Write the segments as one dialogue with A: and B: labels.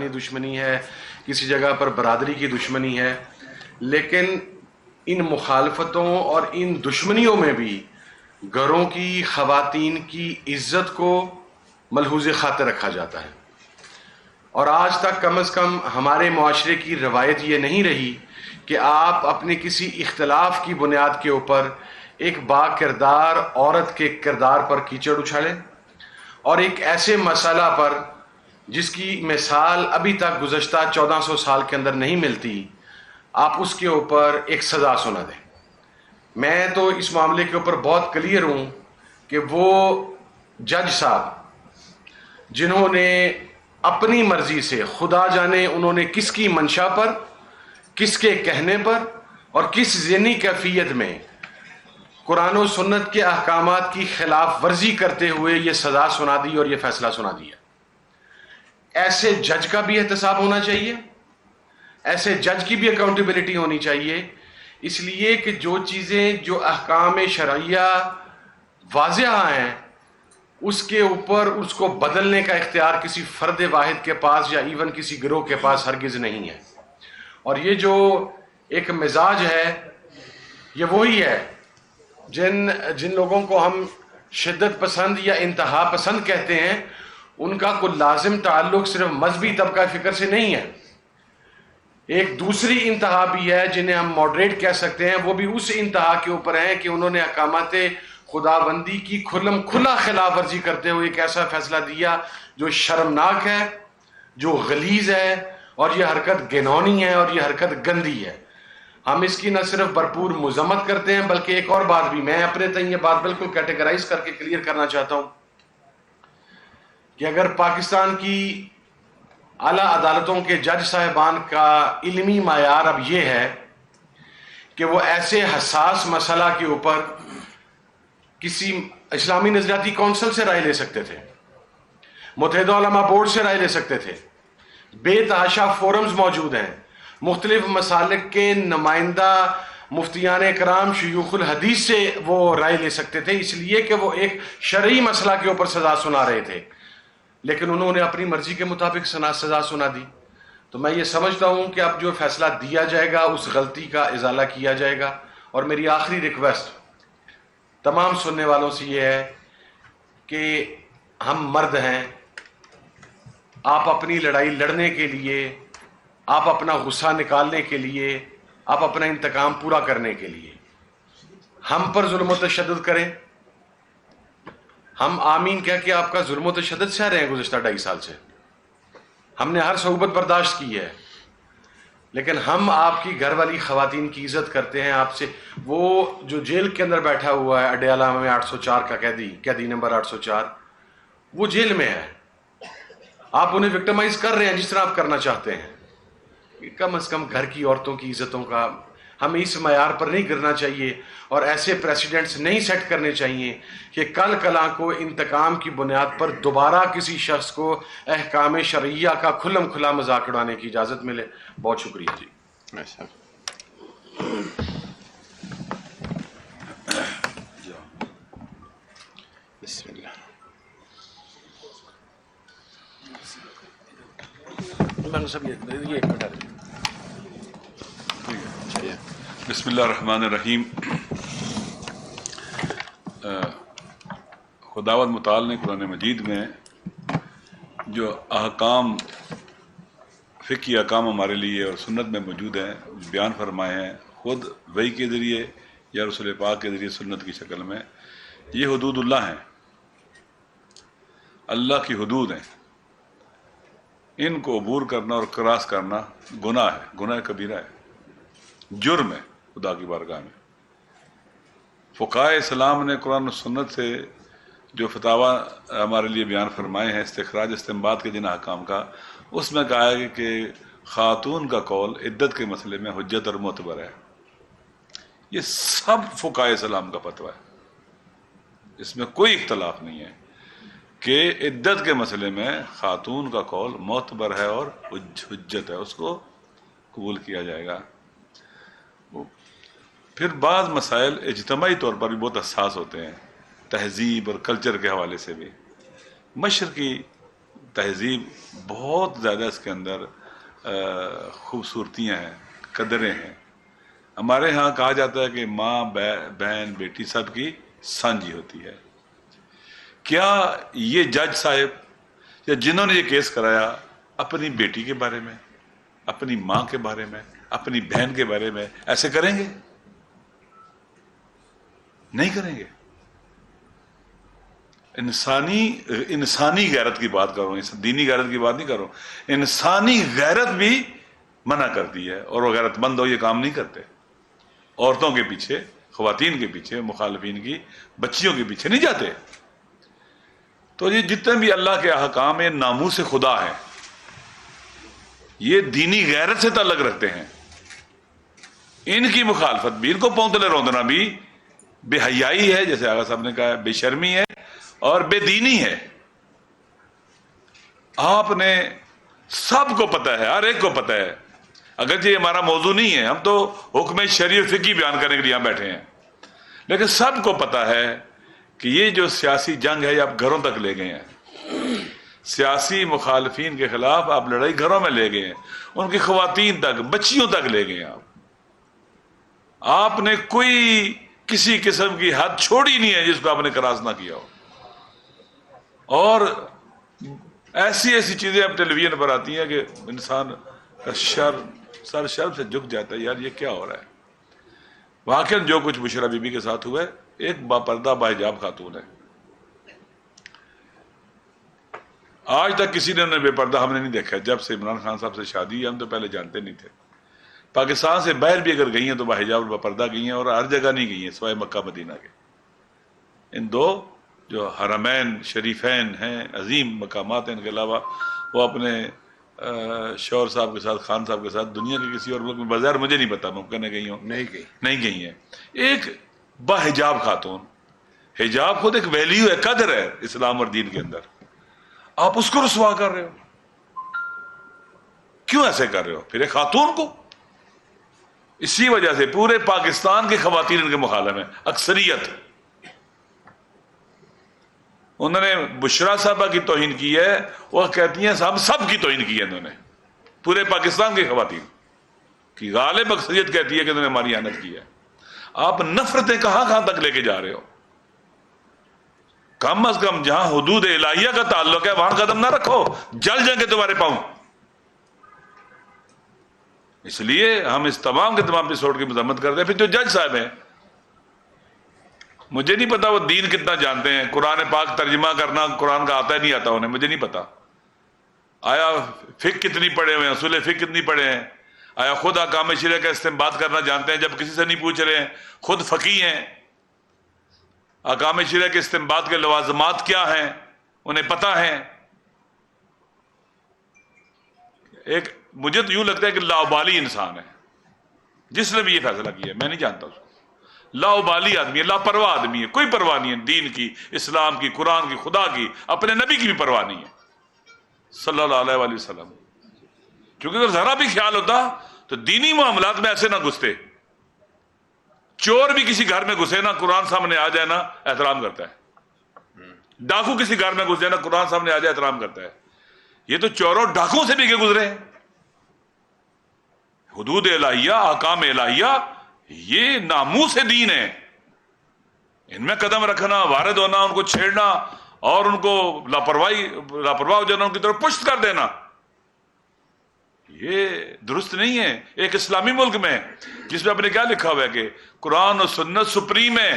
A: دشمنی ہے، کسی جگہ پر برادری کی دشمنی ہے، لیکن ان مخالفتوں اور ان دشمنیوں میں بھی گھروں کی خواتین کی عزت کو ملحوظ خاطر رکھا جاتا ہے. اور آج تک کم از کم ہمارے معاشرے کی روایت یہ نہیں رہی کہ آپ اپنے کسی اختلاف کی بنیاد کے اوپر ایک با کردار عورت کے کردار پر کیچڑ اچھالیں اور ایک ایسے مسئلہ پر جس کی مثال ابھی تک گزشتہ 1400 سال کے اندر نہیں ملتی، آپ اس کے اوپر ایک سزا سنا دیں. میں تو اس معاملے کے اوپر بہت کلیئر ہوں کہ وہ جج صاحب جنہوں نے اپنی مرضی سے، خدا جانے انہوں نے کس کی منشا پر، کس کے کہنے پر اور کس ذہنی کیفیت میں قرآن و سنت کے احکامات کی خلاف ورزی کرتے ہوئے یہ سزا سنا دی اور یہ فیصلہ سنا دیا. ایسے جج کا بھی احتساب ہونا چاہیے، ایسے جج کی بھی اکاؤنٹیبلٹی ہونی چاہیے، اس لیے کہ جو چیزیں، جو احکام شرعیہ واضح ہیں، اس کے اوپر اس کو بدلنے کا اختیار کسی فرد واحد کے پاس یا ایون کسی گروہ کے پاس ہرگز نہیں ہے. اور یہ جو ایک مزاج ہے یہ وہی ہے جن لوگوں کو ہم شدت پسند یا انتہا پسند کہتے ہیں، ان کا کوئی لازم تعلق صرف مذہبی طبقہ فکر سے نہیں ہے. ایک دوسری انتہا بھی ہے جنہیں ہم ماڈریٹ کہہ سکتے ہیں، وہ بھی اس انتہا کے اوپر ہیں کہ انہوں نے احکامات خداوندی کی کھلم کھلا خلاف ورزی کرتے ہوئے ایک ایسا فیصلہ دیا جو شرمناک ہے، جو غلیظ ہے، اور یہ حرکت گھناؤنی ہے اور یہ حرکت گندی ہے. ہم اس کی نہ صرف بھرپور مذمت کرتے ہیں بلکہ ایک اور بات بھی میں اپنے تئیں یہ بات بالکل کیٹیگرائز کر کے کلیئر کرنا چاہتا ہوں کہ اگر پاکستان کی اعلیٰ عدالتوں کے جج صاحبان کا علمی معیار اب یہ ہے کہ وہ ایسے حساس مسئلہ کے اوپر کسی اسلامی نظریاتی کونسل سے رائے لے سکتے تھے، متحدہ علماء بورڈ سے رائے لے سکتے تھے، بے تحاشا فورمز موجود ہیں، مختلف مسالک کے نمائندہ مفتیان کرام شیوخ الحدیث سے وہ رائے لے سکتے تھے، اس لیے کہ وہ ایک شرعی مسئلہ کے اوپر سزا سنا رہے تھے، لیکن انہوں نے اپنی مرضی کے مطابق سزا سنا دی. تو میں یہ سمجھتا ہوں کہ اب جو فیصلہ دیا جائے گا اس غلطی کا ازالہ کیا جائے گا. اور میری آخری ریکویسٹ تمام سننے والوں سے یہ ہے کہ ہم مرد ہیں، آپ اپنی لڑائی لڑنے کے لیے، آپ اپنا غصہ نکالنے کے لیے، آپ اپنا انتقام پورا کرنے کے لیے ہم پر ظلم و تشدد کریں. ہم آمین کہہ کے آپ کا ظلم و تشدد سہ رہے ہیں گزشتہ 2.5 سال سے، ہم نے ہر صعوبت برداشت کی ہے، لیکن ہم آپ کی گھر والی خواتین کی عزت کرتے ہیں. آپ سے وہ جو جیل کے اندر بیٹھا ہوا ہے اڈیالہ میں 804 کا قیدی نمبر 804، وہ جیل میں ہے، آپ انہیں وکٹمائز کر رہے ہیں جس طرح آپ کرنا چاہتے ہیں. کم از کم گھر کی عورتوں کی عزتوں کا ہمیں اس معیار پر نہیں گرنا چاہیے اور ایسے پریسیڈنٹس نہیں سیٹ کرنے چاہیے کہ کل کلاں کو انتقام کی بنیاد پر دوبارہ کسی شخص کو احکام شرعیہ کا کھلم کھلا مذاق اڑانے کی اجازت ملے. بہت شکریہ جی.
B: بسم اللہ.
C: بسم اللہ الرحمن الرحیم. خداوند متعال نے قرآن مجید میں جو احکام، فقہی احکام ہمارے لیے اور سنت میں موجود ہیں بیان فرمائے ہیں، خود وحی کے ذریعے یا رسول پاک کے ذریعے سنت کی شکل میں. یہ حدود اللہ ہیں، اللہ کی حدود ہیں. ان کو عبور کرنا اور کراس کرنا گناہ ہے، گناہ کبیرہ ہے، جرم ہے خدا کی بارگاہ میں. فقہائے اسلام نے قرآن و سنت سے جو فتاویٰ ہمارے لیے بیان فرمائے ہیں استخراج استنباط کے جن احکام کا، اس میں کہا ہے کہ خاتون کا قول عدت کے مسئلے میں حجت اور معتبر ہے. یہ سب فقہائے اسلام کا فتویٰ ہے، اس میں کوئی اختلاف نہیں ہے کہ عدت کے مسئلے میں خاتون کا قول معتبر ہے اور حجت ہے، اس کو قبول کیا جائے گا. پھر بعض مسائل اجتماعی طور پر بھی بہت حساس ہوتے ہیں، تہذیب اور کلچر کے حوالے سے بھی. مشرقی تہذیب بہت زیادہ اس کے اندر خوبصورتیاں ہیں، قدریں ہیں. ہمارے ہاں کہا جاتا ہے کہ ماں بہن بیٹی سب کی سانجھی ہوتی ہے. کیا یہ جج صاحب یا جنہوں نے یہ کیس کرایا اپنی بیٹی کے بارے میں، اپنی ماں کے بارے میں، اپنی بہن کے بارے میں ایسے کریں گے؟ نہیں کریں گے. انسانی غیرت کی بات کر رہا ہوں، دینی غیرت کی بات نہیں کر رہا ہوں. انسانی غیرت بھی منع کرتی ہے، اور وہ غیرت مند ہو یہ کام نہیں کرتے. عورتوں کے پیچھے، خواتین کے پیچھے، مخالفین کی بچیوں کے پیچھے نہیں جاتے. تو یہ جتنے بھی اللہ کے احکام ہیں ناموس خدا ہیں، یہ دینی غیرت سے تعلق رکھتے ہیں. ان کی مخالفت بھی، ان کو پونتلے روندنا بھی بے حیائی ہے، جیسے آغا صاحب نے کہا، بے شرمی ہے اور بے دینی ہے. آپ نے سب کو پتہ ہے، ہر ایک کو پتہ ہے، اگرچہ یہ ہمارا موضوع نہیں ہے، ہم تو حکم شرعی اور فقہی بیان کرنے کے لیے یہاں بیٹھے ہیں، لیکن سب کو پتہ ہے کہ یہ جو سیاسی جنگ ہے یہ آپ گھروں تک لے گئے ہیں. سیاسی مخالفین کے خلاف آپ لڑائی گھروں میں لے گئے ہیں، ان کی خواتین تک، بچیوں تک لے گئے ہیں. آپ نے کوئی کسی قسم کی حد چھوڑی نہیں ہے جس کو آپ نے کراس نہ کیا ہو. اور ایسی ایسی چیزیں اب ٹیلی ویژن پر آتی ہیں کہ انسان کا سر شرم سے جھک جاتا ہے، یار یہ کیا ہو رہا ہے. واقعا جو کچھ بشرا بی بی کے ساتھ ہوا ہے، ایک باپردہ باحجاب خاتون ہے. آج تک کسی نے انہیں بے پردہ ہم نے نہیں دیکھا. جب سے عمران خان صاحب سے شادی ہے، ہم تو پہلے جانتے نہیں تھے. پاکستان سے باہر بھی اگر گئی ہیں تو باحجاب اور باپردہ گئی ہیں، اور ہر جگہ نہیں گئی ہیں سوائے مکہ مدینہ کے. ان دو جو حرمین شریفین ہیں، عظیم مقامات ہیں، ان کے علاوہ وہ اپنے شوہر صاحب کے ساتھ، خان صاحب کے ساتھ دنیا کے کسی اور ملک میں بظاہر مجھے نہیں پتا، ممکن ہے گئی ہوں، نہیں گئی ہیں. ایک باحجاب خاتون، حجاب خود ایک ویلیو ہے، قدر ہے اسلام اور دین کے اندر، آپ اس کو رسوا کر رہے ہو. کیوں ایسے کر رہے ہو پھر ایک خاتون کو؟ اسی وجہ سے پورے پاکستان کی خواتین ان کے مخالف ہیں، اکثریت. انہوں نے بشرا صاحبہ کی توہین کی ہے، وہ کہتی ہیں ہم سب کی توہین کی ہے انہوں نے، پورے پاکستان کی خواتین کی غالب اکثریت کہتی ہے کہ انہوں نے ہماری احانت کی ہے. آپ نفرتیں کہاں کہاں تک لے کے جا رہے ہو؟ کم از کم جہاں حدود الہیہ کا تعلق ہے وہاں قدم نہ رکھو، جل جائیں گے تمہارے پاؤں. اس لیے ہم اس تمام کے تمام ایپیسوڈ کی مذمت کرتے ہیں. پھر جو جج صاحب ہیں، مجھے نہیں پتا وہ دین کتنا جانتے ہیں، قرآن پاک ترجمہ کرنا قرآن کا آتا ہے نہیں آتا انہیں، مجھے نہیں پتا. آیا فقہ کتنی پڑھے ہوئے ہیں، اصول فقہ کتنی پڑھے ہیں، آیا خود احکام شرع کا استنباط کرنا جانتے ہیں جب کسی سے نہیں پوچھ رہے ہیں، خود فقیہ ہیں، احکام شرع کے استنباط کے لوازمات کیا ہیں انہیں پتہ ہیں. ایک مجھے تو یوں لگتا ہے کہ لاابالی انسان ہے جس نے بھی یہ فیصلہ کیا ہے، میں نہیں جانتا اس کو. لاابالی آدمی ہے، لاپرواہ آدمی ہے، کوئی پرواہ نہیں ہے دین کی، اسلام کی، قرآن کی، خدا کی، اپنے نبی کی بھی پرواہ نہیں ہے صلی اللہ علیہ وآلہ وسلم. کیونکہ اگر ذرا بھی خیال ہوتا تو دینی معاملات میں ایسے نہ گھستے. چور بھی کسی گھر میں گھسے نا، قرآن سامنے آ جائے نا، احترام کرتا ہے. ڈاکو کسی گھر میں گھس جائے نا، قرآن سامنے آ جائے احترام کرتا ہے. یہ تو چوروں ڈاکوں سے بھی کے گزرے ہیں. حدود الہیہ، احکام الہیہ یہ ناموس دین ہے، ان میں قدم رکھنا، وارد ہونا، ان کو چھیڑنا اور ان کو لاپرواہ ہو جانا، ان کی طرف پشت کر دینا، یہ درست نہیں ہے. ایک اسلامی ملک میں جس میں آپ نے کیا لکھا ہوا ہے کہ قرآن و سنت سپریم ہے،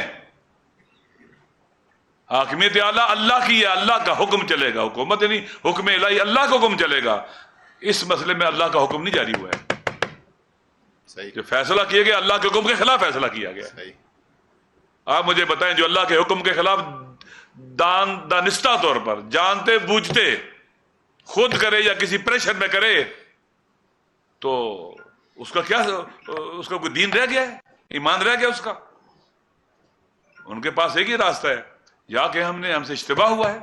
C: حاکمیت اعلیٰ اللہ کی ہے، اللہ کا حکم چلے گا. حکومت یعنی حکم الہی، اللہ کا حکم چلے گا. اس مسئلے میں اللہ کا حکم نہیں جاری ہوا ہے. جو فیصلہ کیا گیا اللہ کے حکم کے خلاف فیصلہ کیا گیا. آپ مجھے بتائیں جو اللہ کے حکم کے خلاف دانستہ طور پر جانتے بوجھتے خود کرے یا کسی پریشر میں کرے تو اس کا کیا، اس کا کوئی دین رہ گیا ہے، ایمان رہ گیا اس کا؟ ان کے پاس ایک ہی راستہ ہے، یا کہ ہم سے اشتباہ ہوا ہے.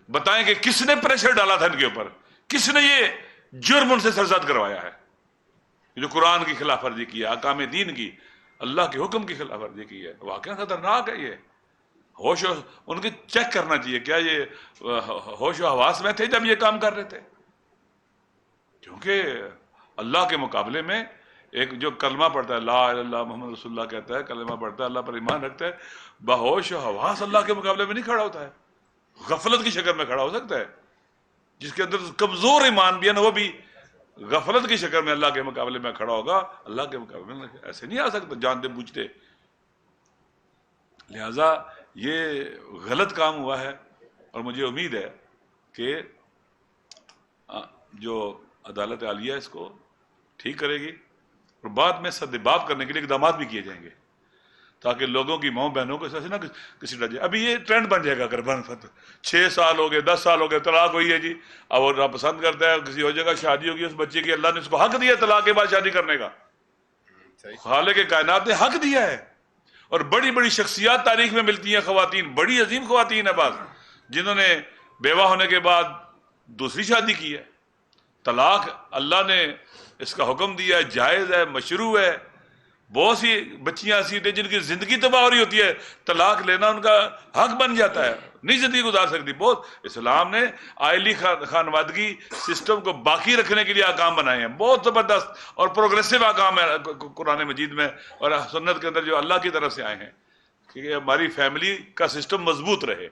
C: بتائیں کہ کس نے پریشر ڈالا تھا ان کے اوپر، کس نے یہ جرم ان سے سرزد کروایا ہے جو قرآن کی خلاف ورزی کی ہے، احکام دین کی، اللہ کے حکم کی خلاف ورزی کی ہے. واقعا خطرناک ہے یہ. ہوش ان کے چیک کرنا چاہیے کیا یہ ہوش و حواس میں تھے جب یہ کام کر رہے تھے. کیونکہ اللہ کے مقابلے میں ایک جو کلمہ پڑھتا ہے لا الہ الا اللہ محمد رسول اللہ کہتا ہے, کلمہ پڑھتا ہے, اللہ پر ایمان رکھتا ہے, بہوش و حواس اللہ کے مقابلے میں نہیں کھڑا ہوتا ہے, غفلت کی شکل میں کھڑا ہو سکتا ہے. جس کے اندر کمزور ایمان بھی ہے نا وہ بھی غفلت کی شکل میں اللہ کے مقابلے میں کھڑا ہوگا. اللہ کے مقابلے میں ایسے نہیں آ سکتا جانتے بوجھتے. لہذا یہ غلط کام ہوا ہے اور مجھے امید ہے کہ جو عدالت عالیہ اس کو ٹھیک کرے گی اور بعد میں سدباب کرنے کے لیے اقدامات بھی کیے جائیں گے تاکہ لوگوں کی ماؤں بہنوں کو ایسے نہ کسی ڈر جائے. ابھی یہ ٹرینڈ بن جائے گا اگر 6 سال ہو گئے 10 سال ہو گئے طلاق ہوئی ہے جی, اب وہ پسند کرتا ہے کسی اور جگہ شادی ہوگی اس بچے کی, اللہ نے اس کو حق دیا طلاق کے بعد شادی کرنے کا. خالق کائنات نے حق دیا ہے. اور بڑی بڑی شخصیات تاریخ میں ملتی ہیں, خواتین, بڑی عظیم خواتین ہیں بعض, جنہوں نے بیوہ ہونے کے بعد دوسری شادی کی ہے. طلاق اللہ نے اس کا حکم دیا ہے, جائز ہے, مشروع ہے. بہت سی بچیاں ایسی ہوتی ہیں جن کی زندگی تباہ ہو رہی ہوتی ہے, طلاق لینا ان کا حق بن جاتا ہے, نہیں زندگی گزار سکتی. بہت اسلام نے آئلی خانوادگی سسٹم کو باقی رکھنے کے لیے احکام بنائے ہیں, بہت زبردست اور پروگریسو احکام ہے قرآن مجید میں اور سنت کے اندر جو اللہ کی طرف سے آئے ہیں کہ ہماری فیملی کا سسٹم مضبوط رہے,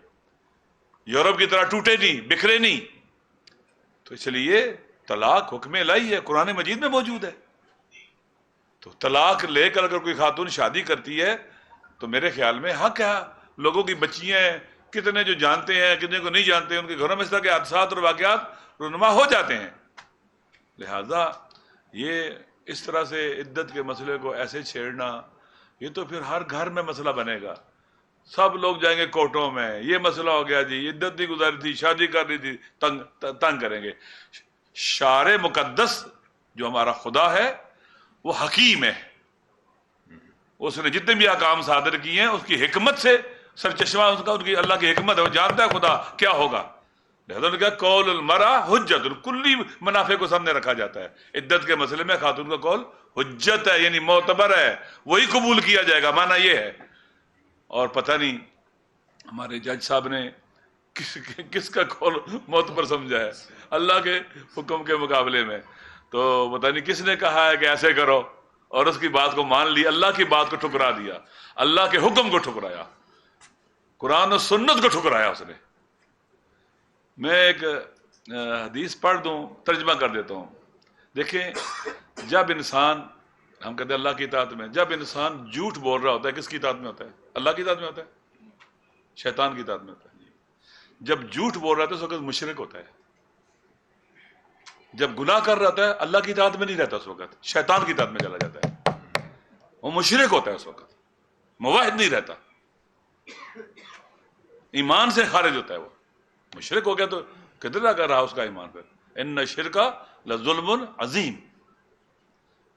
C: یورپ کی طرح ٹوٹے نہیں, بکھرے نہیں. تو اس لیے طلاق حکم الہی ہے, قرآن مجید میں موجود ہے. تو طلاق لے کر اگر کوئی خاتون شادی کرتی ہے تو میرے خیال میں حق ہے. لوگوں کی بچیاں ہیں, کتنے جو جانتے ہیں کتنے کو نہیں جانتے, ان کے گھروں میں اس طرح کے حادثات اور واقعات رونما ہو جاتے ہیں. لہذا یہ اس طرح سے عدت کے مسئلے کو ایسے چھیڑنا, یہ تو پھر ہر گھر میں مسئلہ بنے گا. سب لوگ جائیں گے کورٹوں میں, یہ مسئلہ ہو گیا جی, عدت نہیں گزاری تھی, شادی کر رہی تھی, تنگ کریں گے. شارع مقدس جو ہمارا خدا ہے وہ حکیم ہے, اس نے جتنے بھی احکام صادر کیے ہیں اس کی حکمت سے سرچشمہ اس کا, ان کی اللہ کی حکمت ہے, وہ جانتا ہے خدا کیا ہوگا. لہذا نے کہا قول المرأة حجت, کلی منافع کو سامنے رکھا جاتا ہے. عدت کے مسئلے میں خاتون کا قول حجت ہے, یعنی معتبر ہے, وہی قبول کیا جائے گا, معنی یہ ہے. اور پتہ نہیں ہمارے جج صاحب نے کس کا قول معتبر سمجھا ہے اللہ کے حکم کے مقابلے میں. تو پتہ نہیں کس نے کہا ہے کہ ایسے کرو اور اس کی بات کو مان لی, اللہ کی بات کو ٹھکرا دیا, اللہ کے حکم کو ٹھکرایا, قرآن و سنت کو ٹھکرایا اس نے. میں ایک حدیث پڑھ دوں, ترجمہ کر دیتا ہوں. دیکھیں, جب انسان, ہم کہتے ہیں اللہ کی اطاعت میں, جب انسان جھوٹ بول رہا ہوتا ہے کس کی اطاعت میں ہوتا ہے؟ اللہ کی اطاعت میں ہوتا ہے, شیطان کی اطاعت میں ہوتا ہے. جب جھوٹ بول رہا ہے تو اس وقت مشرک ہوتا ہے. جب گناہ کر رہا ہے اللہ کی اطاعت میں نہیں رہتا, اس وقت شیطان کی اطاعت میں چلا جاتا ہے, وہ مشرک ہوتا ہے, اس وقت موحد نہیں رہتا, ایمان سے خارج ہوتا ہے. وہ مشرک ہو گیا تو کتنا کر رہا اس کا ایمان پھر, ان شرک لظلم عظیم.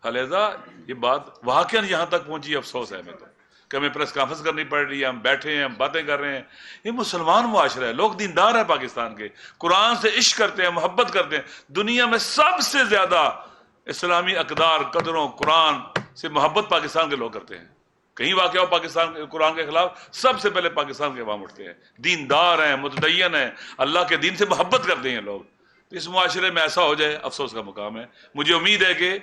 C: لہذا یہ بات واقعا یہاں تک پہنچی, افسوس ہے ہمیں تو کہ ہمیں پریس کانفرنس کرنی پڑ رہی ہے, ہم بیٹھے ہیں, ہم باتیں کر رہے ہیں. یہ مسلمان معاشرہ ہے, لوگ دیندار ہیں پاکستان کے, قرآن سے عشق کرتے ہیں, محبت کرتے ہیں. دنیا میں سب سے زیادہ اسلامی اقدار, قدروں, قرآن سے محبت پاکستان کے لوگ کرتے ہیں. کہیں واقعہ ہو پاکستان قرآن کے خلاف, سب سے پہلے پاکستان کے عوام اٹھتے ہیں. دیندار ہیں, متدین ہیں, اللہ کے دین سے محبت کرتے ہیں لوگ. تو اس معاشرے میں ایسا ہو جائے افسوس کا مقام ہے. مجھے امید ہے کہ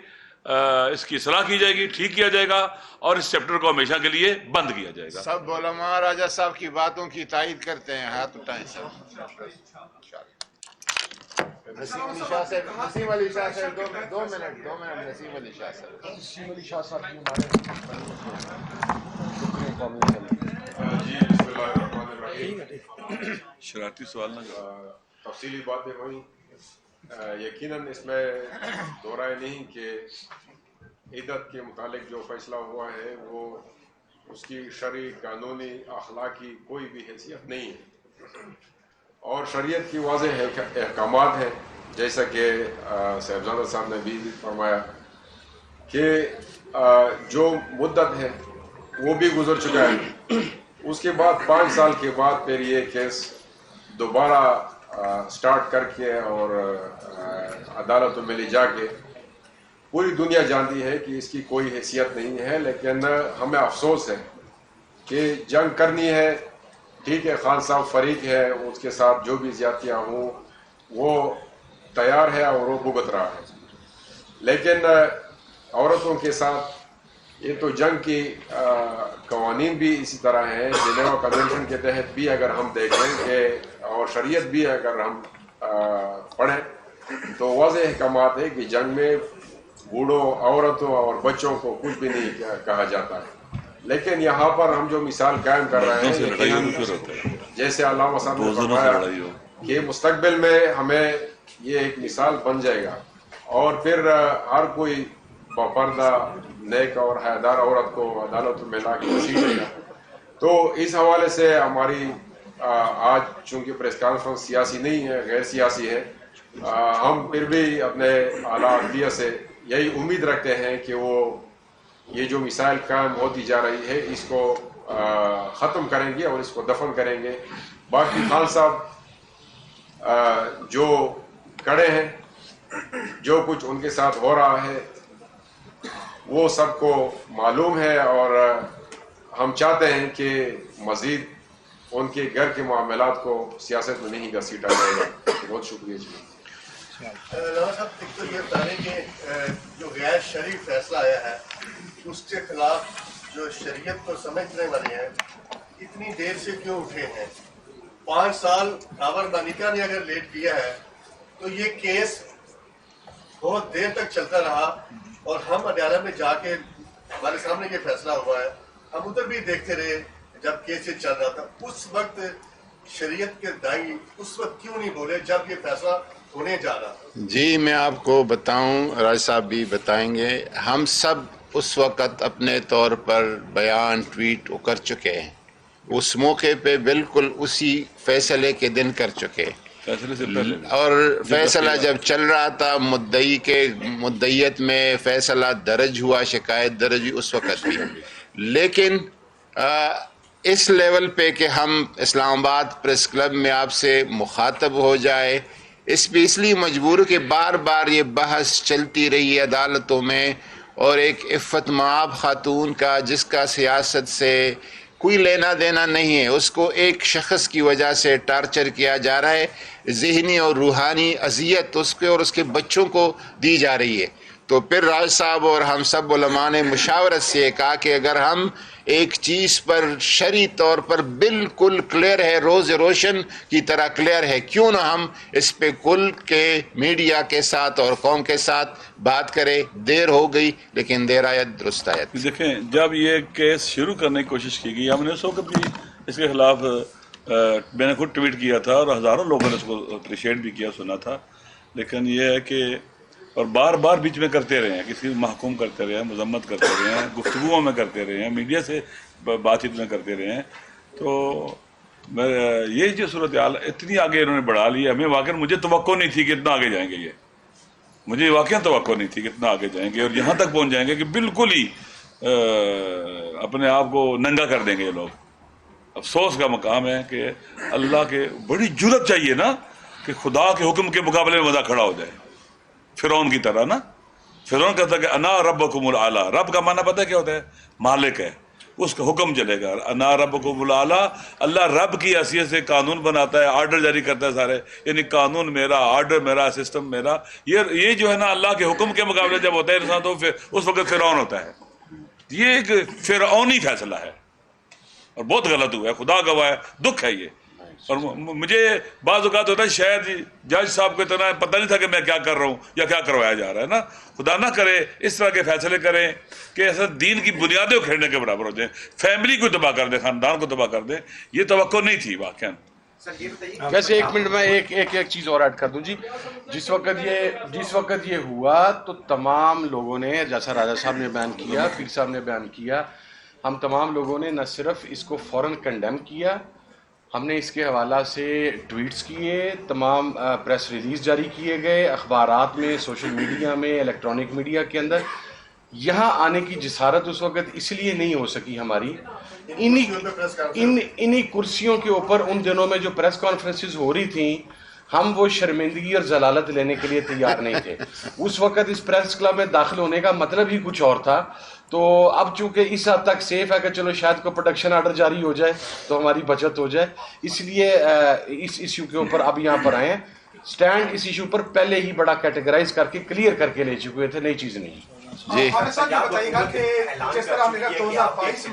C: اس کی اصلاح کی جائے گی, ٹھیک کیا جائے گا اور اس چیپٹر کو ہمیشہ کے لیے بند کیا جائے گا.
B: سب علماء راجہ صاحب کی باتوں کی تائید کرتے ہیں, ہاتھ اٹھائیں سب. نسیم علی شاہ صاحب, نسیم علی شاہ صاحب 2 منٹ, نسیم علی شاہ صاحب.
D: نسیم علی شاہ صاحب کی
E: جی بسم اللہ الرحمن الرحیم.
C: شرارتی سوال نہ کرو.
E: تفصیلی باتیں ہوئیں, یقیناً اس میں دو رائے نہیں کہ عدت کے متعلق جو فیصلہ ہوا ہے وہ اس کی شرعی, قانونی, اخلاقی کوئی بھی حیثیت نہیں ہے, اور شریعت کی واضح احکامات ہیں, جیسا کہ صاحبزادہ صاحب نے بھی فرمایا کہ جو مدت ہے وہ بھی گزر چکا ہے. اس کے بعد 5 سال کے بعد پھر یہ کیس دوبارہ سٹارٹ کر کے اور عدالتوں میں لے جا کے, پوری دنیا جانتی ہے کہ اس کی کوئی حیثیت نہیں ہے. لیکن ہمیں افسوس ہے کہ جنگ کرنی ہے ٹھیک ہے خان صاحب فریق ہے، اس کے ساتھ جو بھی زیادتیاں ہوں وہ تیار ہے اور وہ بھگت رہا ہے، لیکن عورتوں کے ساتھ یہ تو جنگ کی قوانین بھی اسی طرح ہیں، جنیوا کنونشن کے تحت بھی اگر ہم دیکھیں کہ اور شریعت بھی اگر ہم پڑھیں تو واضح احکامات ہے کہ جنگ میں بوڑھوں، عورتوں اور بچوں کو کچھ بھی نہیں کہا جاتا ہے، لیکن یہاں پر ہم جو مثال قائم کر رہے ہیں یقیناً جیسے علامہ صاحب نے فرمایا کہ مستقبل میں ہمیں یہ ایک مثال بن جائے گا اور پھر ہر کوئی باپردہ نیک اور حیادار عورت کو عدالت میں لا کے گھسیٹے گا۔ تو اس حوالے سے ہماری آج چونکہ پریس کانفرنس سیاسی نہیں ہے، غیر سیاسی ہے، ہم پھر بھی اپنے اعلیٰ عدلیہ سے یہی امید رکھتے ہیں کہ وہ یہ جو مثال قائم ہوتی جا رہی ہے اس کو ختم کریں گے اور اس کو دفن کریں گے۔ باقی خان صاحب جو کڑے ہیں، جو کچھ ان کے ساتھ ہو رہا ہے وہ سب کو معلوم ہے، اور ہم چاہتے ہیں کہ مزید ان کے گھر کے معاملات کو سیاست میں نہیں گھسیٹا جائے گا۔ بہت شکریہ جی۔
F: رانا صاحب، ایک تو یہ بتا رہے کہ جو غیر شرعی فیصلہ آیا ہے اس کے خلاف جو شریعت کو سمجھنے والے ہیں اتنی دیر سے کیوں اٹھے ہیں؟ 5 سال خاور مالکہ نے اگر لیٹ کیا ہے تو یہ کیس بہت دیر تک چلتا رہا، اور ہم عدالت میں جا کے ہمارے سامنے یہ فیصلہ ہوا ہے، ہم ادھر بھی دیکھتے رہے جب کیس یہ چل رہا تھا۔ اس وقت شریعت کے دائی اس وقت کیوں نہیں بولے جب یہ فیصلہ ہونے جا رہا تھا؟
B: جی میں آپ کو بتاؤں، راج صاحب بھی بتائیں گے، ہم سب اس وقت اپنے طور پر بیان ٹویٹ کر چکے ہیں، اس موقع پہ بالکل اسی فیصلے کے دن کر چکے،
C: فیصلے سے پہلے
B: اور فیصلہ جب چل رہا تھا مدعی کے مدعیت میں فیصلہ درج ہوا، شکایت درج ہوئی اس وقت بھی، لیکن اس لیول پہ کہ ہم اسلام آباد پریس کلب میں آپ سے مخاطب ہو جائے، اس پہ اس لیے مجبور کہ بار بار یہ بحث چلتی رہی ہے عدالتوں میں، اور ایک عفت مآب خاتون کا جس کا سیاست سے کوئی لینا دینا نہیں ہے، اس کو ایک شخص کی وجہ سے ٹارچر کیا جا رہا ہے، ذہنی اور روحانی اذیت اس کے اور اس کے بچوں کو دی جا رہی ہے۔ تو پھر راج صاحب اور ہم سب علماء نے مشاورت سے کہا کہ اگر ہم ایک چیز پر شرعی طور پر بالکل کلیئر ہے، روز روشن کی طرح کلیئر ہے، کیوں نہ ہم اس پہ کل کے میڈیا کے ساتھ اور قوم کے ساتھ بات کرے۔ دیر ہو گئی لیکن دیر آیت درست آیت۔
C: دیکھیں، جب یہ کیس شروع کرنے کی کوشش کی گئی، ہم نے اس وقت بھی اس کے خلاف میں نے خود ٹویٹ کیا تھا اور ہزاروں لوگوں نے اس کو اپریشیٹ بھی کیا، سنا تھا، لیکن یہ ہے کہ اور بار بار بیچ میں کرتے رہے ہیں، کسی محکوم کرتے رہے ہیں، مذمت کرتے رہے ہیں، گفتگوؤں میں کرتے رہے ہیں، میڈیا سے بات چیت میں کرتے رہے ہیں، تو یہ جو صورتحال اتنی آگے انہوں نے بڑھا لی ہے، ہمیں واقعی مجھے توقع نہیں تھی کہ اتنا آگے جائیں گے، یہ مجھے واقعی توقع نہیں تھی کہ اتنا آگے جائیں گے، اور یہاں تک پہنچ جائیں گے کہ بالکل ہی اپنے آپ کو ننگا کر دیں گے یہ لوگ۔ افسوس کا مقام ہے کہ اللہ کے بڑی جرت چاہیے نا کہ خدا کے حکم کے مقابلے میں بندہ کھڑا ہو جائے، فرعون کی طرح نا۔ فرعون کہتا ہے کہ انا ربکم الاعلی، رب کا معنی پتہ ہے کیا ہوتا ہے؟ مالک ہے، اس کا حکم چلے گا، انا ربکم الاعلی۔ اللہ رب کی حیثیت سے قانون بناتا ہے، آرڈر جاری کرتا ہے سارے، یعنی قانون میرا، آرڈر میرا، سسٹم میرا۔ یہ جو ہے نا اللہ کے حکم کے مقابلے جب ہوتا ہے انسان تو اس وقت فرعون ہوتا ہے۔ یہ ایک فرعونی فیصلہ ہے اور بہت غلط ہوا ہے، خدا گواہ ہے، دکھ ہے یہ۔ اور مجھے بعض اوقات ہوتا ہے شاید جج صاحب کو اتنا پتہ نہیں تھا کہ میں کیا کر رہا ہوں یا کیا کروایا جا رہا ہے نا۔ خدا نہ کرے اس طرح کے فیصلے کریں کہ ایسا دین کی بنیادیں اکھیڑنے کے برابر ہو جائیں، فیملی کو تباہ کر دیں، خاندان کو تباہ کر دیں۔ یہ توقع نہیں تھی واقعا۔
D: ویسے ایک منٹ میں ایک چیز اور ایڈ کر دوں جی۔ جس وقت یہ ہوا تو تمام لوگوں نے، جیسا راجہ صاحب نے بیان کیا، پیر صاحب نے بیان کیا، ہم تمام لوگوں نے نہ صرف اس کو فوراً کنڈیم کیا، ہم نے اس کے حوالہ سے ٹویٹس کیے، تمام پریس ریلیز جاری کیے گئے، اخبارات میں، سوشل میڈیا میں، الیکٹرانک میڈیا کے اندر۔ یہاں آنے کی جسارت اس وقت اس لیے نہیں ہو سکی ہماری، انہی کرسیوں کے اوپر ان دنوں میں جو پریس کانفرنسز ہو رہی تھیں ہم وہ شرمندگی اور ضلالت لینے کے لیے تیار نہیں تھے. اس وقت اس پریس کلب میں داخل ہونے کا مطلب ہی کچھ اور تھا. تو اب چونکہ اس حد تک سیف ہے کہ چلو شاید کوئی پروٹیکشن آرڈر جاری ہو جائے تو ہماری بچت ہو جائے, اس لیے اس ایشو کے اوپر اب یہاں پر آئے ہیں. سٹینڈ اس ایشو پر پہلے ہی بڑا کیٹیگرائز کر کے کلیئر کر کے لے چکے تھے, نئی چیز نہیں.
B: جی
G: بتائیے گا کہ جس طرح میرا 2022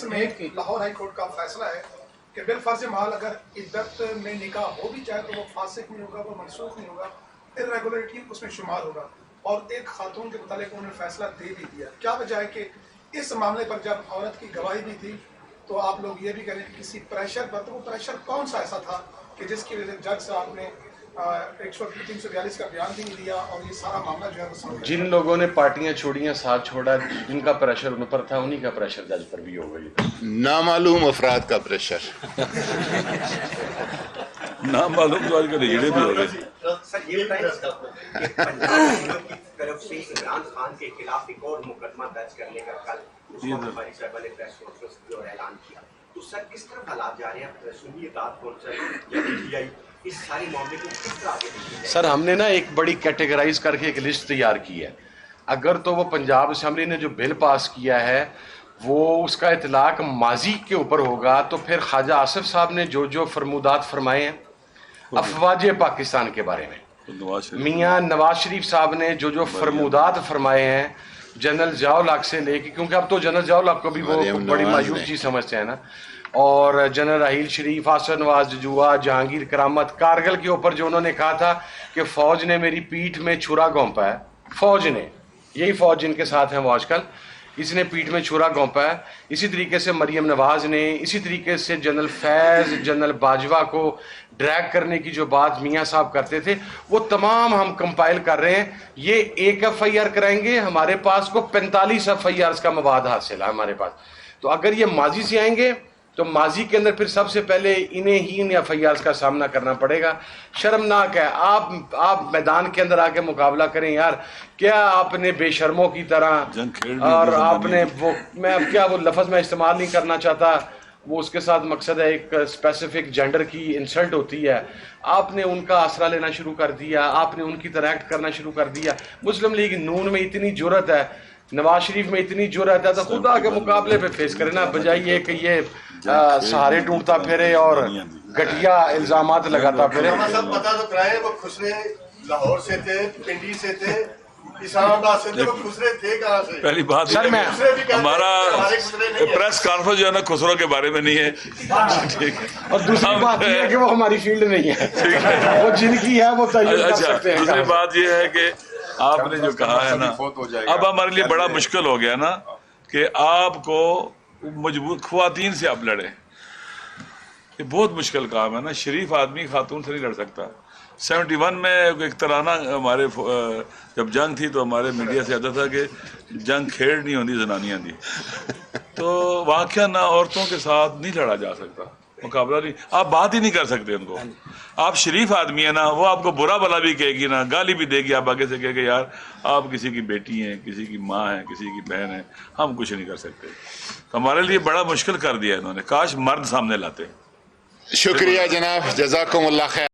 G: میں لاہور ہائی کورٹ کا فیصلہ ہے کہ بالفرض محال اگر عدت میں نکاح ہو بھی جائے تو وہ فاسق نہیں ہوگا, وہ منسوخ نہیں ہوگا, irregularity اس میں شمار ہوگا, اور ایک خاتون کے متعلق انہوں نے فیصلہ دے بھی دیا. کیا وجہ ہے کہ اس معاملے پر جب عورت کی گواہی بھی تھی تو آپ لوگ یہ بھی کہیں کہ کسی پریشر پر, تو وہ پریشر کون سا ایسا تھا کہ جس کی وجہ سے جج صاحب نے 342 کا بیان بھی نہیں دیا اور یہ سارا معاملہ جو ہے وہ سامنے
D: جن لوگوں نے پارٹیاں چھوڑیاں ساتھ چھوڑا, جن کا پریشر ان پر تھا, انہی کا پریشر جج پر بھی ہو گئی.
B: نامعلوم افراد کا پریشر.
C: نامعلوم تو آج کل ہجڑے بھی ہو گئے.
H: سر یہ بتائیں کہ پنجاب کی طرف سے عمران خان کے خلاف ایک اور مقدمہ درج کرنے کا کل ہماری صاحبہ نے پریس کانفرنس کی اور اعلان کیا, تو سر کس طرح حالات جا رہے ہیں, سنیے رات کونسل یا پی آئی اس سارے معاملے کو کس طرح آگے بڑھیں گے؟
D: سر ہم نے نا ایک بڑی کیٹیگرائز کر کے ایک لسٹ تیار کی ہے. اگر تو وہ پنجاب اسمبلی نے جو بل پاس کیا ہے وہ اس کا اطلاق ماضی کے اوپر ہوگا تو پھر خواجہ آصف صاحب نے جو جو فرمودات فرمائے ہیں افواج پاکستان کے بارے میں, میاں نواز شریف صاحب نے جو جو فرمودات فرمائے ہیں جنرل ضیاء الحق سے لے کے, کیونکہ اب تو جنرل ضیاء الحق کو بھی وہ بڑی مایوس چیز سمجھتے ہیں نا, اور جنرل راحیل شریف, حسن نواز ججوا, جہانگیر کرامت, کارگل کے اوپر جو انہوں نے کہا تھا کہ فوج نے میری پیٹھ میں چھرا گھونپا ہے, فوج نے, یہی فوج جن کے ساتھ ہیں وہ آج کل, اس نے پیٹھ میں چھرا گھونپا ہے. اسی طریقے سے مریم نواز نے, اسی طریقے سے جنرل فیض, جنرل باجوہ کو ڈریگ کرنے کی جو بات میاں صاحب کرتے تھے وہ تمام ہم کمپائل کر رہے ہیں. یہ ایک ایف آئی آر کرائیں گے, ہمارے پاس کو 45 ایف آئی آرز کا مواد حاصل ہے ہمارے پاس. تو اگر یہ ماضی سے آئیں گے تو ماضی کے اندر پھر سب سے پہلے انہیں ہی ان ایف آئی آرز کا سامنا کرنا پڑے گا. شرمناک ہے. آپ میدان کے اندر آ کے مقابلہ کریں یار, کیا آپ نے بے شرموں کی طرح, اور آپ نے وہ, میں اب کیا وہ لفظ میں استعمال نہیں کرنا چاہتا, وہ اس کے ساتھ مقصد ہے ایک اسپیسیفک جینڈر کی انسلٹ ہوتی ہے, آپ نے ان کا آسرا لینا شروع کر دیا, آپ نے ان کی طرح ایکٹ کرنا شروع کر دیا. مسلم لیگ نون میں اتنی جرت ہے, نواز شریف میں اتنی جرت ہے, تو خدا کے مقابلے پہ فیس کرے نا, بجائے یہ کہ یہ سہارے ڈھونڈتا پھرے اور گھٹیا الزامات لگاتا پھرے.
F: سب پتا تو کرائے وہ خسرے لاہور سے تھے, پنڈی سے تھے, اسلام آباد سے تھے, وہ خسرے تھے کہاں سے؟
C: پہلی بات
D: سر میں
C: ہمارا پریس کانفرنس جو ہے نا خسرو کے بارے میں نہیں ہے, ٹھیک ہے,
D: اور دوسری بات یہ ہے کہ وہ ہماری فیلڈ نہیں ہے, وہ جن کی ہے وہ تعین کر
C: اچھا,
D: سکتے ہیں.
C: دوسری بات یہ ہے کہ آپ نے جو کہا ہے نا, اب ہمارے لیے بڑا مشکل ہو گیا نا کہ آپ کو مجبور خواتین سے آپ لڑیں, یہ بہت مشکل کام ہے نا. شریف آدمی خاتون سے نہیں لڑ سکتا. 71 میں ایک ترانہ ہمارے جب جنگ تھی تو ہمارے میڈیا سے آتا تھا کہ جنگ کھیڑ نہیں ہوتی زنانیاں دی, تو واقعہ نہ عورتوں کے ساتھ نہیں لڑا جا سکتا, مقابلہ نہیں, آپ بات ہی نہیں کر سکتے ان کو. آپ شریف آدمی ہیں نا, وہ آپ کو برا بلا بھی کہے گی نا, گالی بھی دے گی, آپ آگے سے کہے کہ یار آپ کسی کی بیٹی ہیں, کسی کی ماں ہیں, کسی کی بہن ہیں, ہم کچھ نہیں کر سکتے. ہمارے لیے بڑا مشکل کر دیا انہوں نے, کاش مرد سامنے لاتے.
B: شکریہ جناب, جزاکم اللہ خیر.